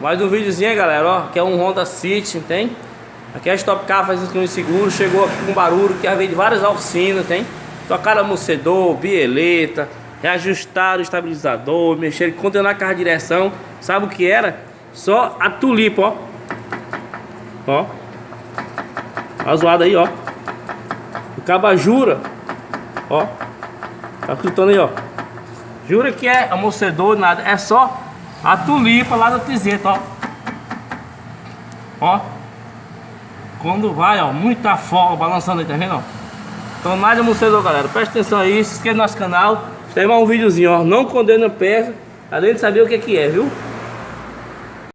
Mais um videozinho aí, galera, ó. Aqui é um Honda City, tem? Aqui é a Stop Car faz isso com seguro. Chegou aqui com barulho, que veio de várias oficinas, tem? Trocaram amortecedor, bieleta, reajustaram o estabilizador, mexeram, condenaram a carro de direção. Sabe o que era? Só a tulipa, ó. Ó. Tá zoado aí, ó. O caba jura. Ó. Tá escutando aí, ó. Jura que é amortecedor, nada. É só a tulipa lá da Tizeta, ó. Ó. Quando vai, ó, muita folga balançando aí, tá vendo, ó? Então nada de amortecedor, galera. Presta atenção aí, se inscreva no nosso canal. Tem mais um videozinho, ó. Não condena peça, além de saber o que é, viu?